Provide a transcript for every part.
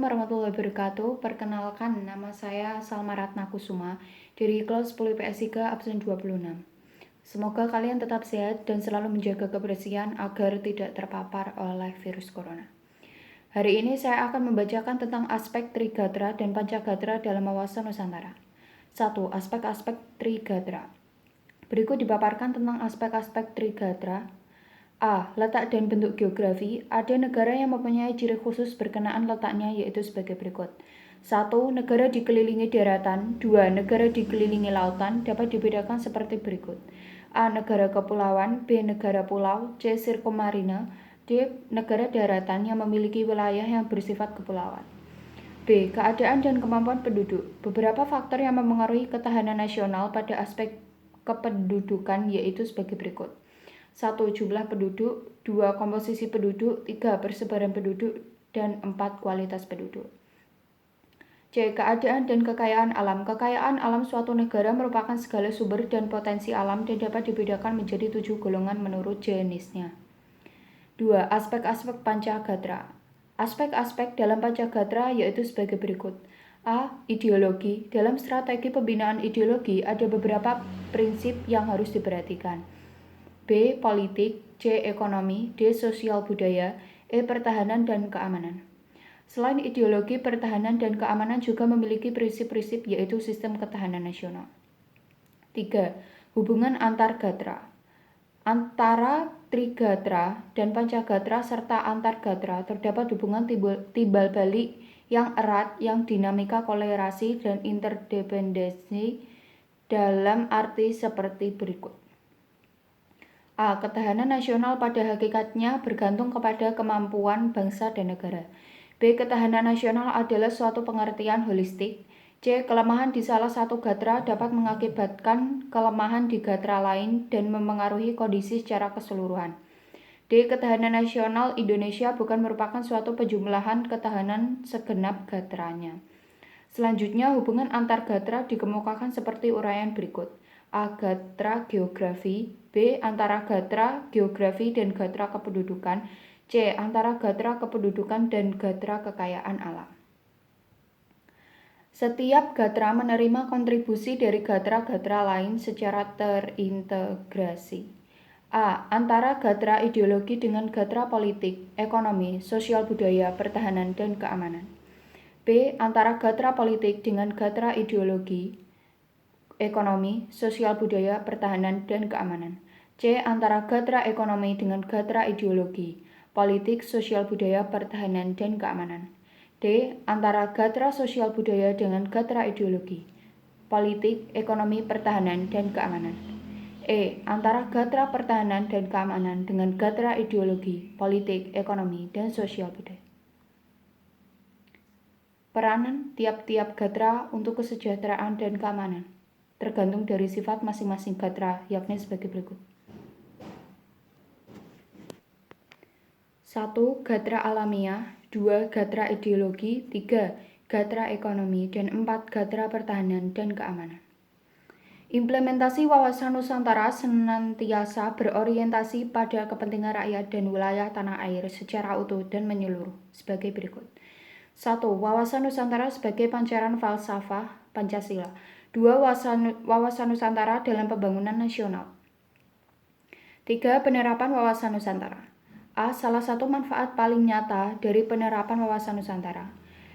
warahmatullahi wabarakatuh. Perkenalkan, nama saya Salma Ratna Kusuma dari kelas 10 IPS 3 absen 26. Semoga kalian tetap sehat dan selalu menjaga kebersihan agar tidak terpapar oleh virus corona. Hari ini saya akan membacakan tentang aspek Trigatra dan Pancagatra dalam wawasan Nusantara. 1. Aspek-aspek Trigatra. Berikut dipaparkan tentang aspek-aspek Trigatra. A. Letak dan bentuk geografi. Ada negara yang mempunyai ciri khusus berkenaan letaknya yaitu sebagai berikut. 1. Negara dikelilingi daratan. 2. Negara dikelilingi lautan dapat dibedakan seperti berikut. A. Negara kepulauan. B. Negara pulau. C. Sirkumarine. D. Negara daratan yang memiliki wilayah yang bersifat kepulauan. B. Keadaan dan kemampuan penduduk. Beberapa faktor yang mempengaruhi ketahanan nasional pada aspek kependudukan yaitu sebagai berikut. 1. Jumlah penduduk. 2. Komposisi penduduk. 3. Persebaran penduduk. Dan 4. Kualitas penduduk. C. Keadaan dan kekayaan alam. Kekayaan alam suatu negara merupakan segala sumber dan potensi alam dan dapat dibedakan menjadi 7 golongan menurut jenisnya. 2. Aspek-aspek Pancagatra. Aspek-aspek dalam Pancagatra yaitu sebagai berikut. A. Ideologi. Dalam strategi pembinaan ideologi ada beberapa prinsip yang harus diperhatikan. B. Politik. C. Ekonomi. D. Sosial budaya. E. Pertahanan dan keamanan. Selain ideologi, pertahanan dan keamanan juga memiliki prinsip-prinsip yaitu sistem ketahanan nasional. 3. Hubungan antar gatra. Antara Trigatra dan Pancagatra serta antar gatra terdapat hubungan timbal balik yang erat yang dinamika kolerasi dan interdependensi dalam arti seperti berikut. A. Ketahanan nasional pada hakikatnya bergantung kepada kemampuan bangsa dan negara. B. Ketahanan nasional adalah suatu pengertian holistik. C. Kelemahan di salah satu gatra dapat mengakibatkan kelemahan di gatra lain dan mempengaruhi kondisi secara keseluruhan. D. Ketahanan nasional Indonesia bukan merupakan suatu penjumlahan ketahanan segenap gatranya. Selanjutnya, hubungan antar gatra dikemukakan seperti uraian berikut. A. Gatra geografi. B. Antara gatra geografi dan gatra kependudukan. C. Antara gatra kependudukan dan gatra kekayaan alam. Setiap gatra menerima kontribusi dari gatra-gatra lain secara terintegrasi. A. Antara gatra ideologi dengan gatra politik, ekonomi, sosial budaya, pertahanan, dan keamanan. B. Antara gatra politik dengan gatra ideologi, ekonomi, sosial budaya, pertahanan, dan keamanan. C. Antara gatra ekonomi dengan gatra ideologi, politik, sosial budaya, pertahanan, dan keamanan. D. Antara gatra sosial budaya dengan gatra ideologi, politik, ekonomi, pertahanan, dan keamanan. E. Antara gatra pertahanan dan keamanan dengan gatra ideologi, politik, ekonomi, dan sosial budaya. Peranan tiap-tiap gatra untuk kesejahteraan dan keamanan tergantung dari sifat masing-masing gatra, yakni sebagai berikut. 1. Gatra alamiah. 2. Gatra ideologi. 3. Gatra ekonomi. Dan 4. Gatra pertahanan dan keamanan. Implementasi wawasan Nusantara senantiasa berorientasi pada kepentingan rakyat dan wilayah tanah air secara utuh dan menyeluruh sebagai berikut. 1. Wawasan Nusantara sebagai pancaran falsafah Pancasila. 2. Wawasan Nusantara dalam pembangunan nasional. 3. Penerapan wawasan Nusantara. A. Salah satu manfaat paling nyata dari penerapan wawasan Nusantara.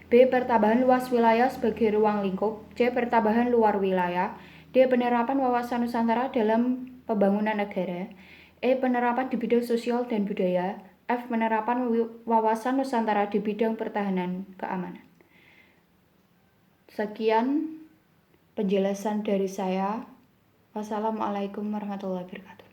B. Pertambahan luas wilayah sebagai ruang lingkup. C. Pertambahan luar wilayah. D. Penerapan wawasan Nusantara dalam pembangunan negara. E. Penerapan di bidang sosial dan budaya. F. Penerapan wawasan Nusantara di bidang pertahanan keamanan. Sekian penjelasan dari saya. Wassalamualaikum warahmatullahi wabarakatuh.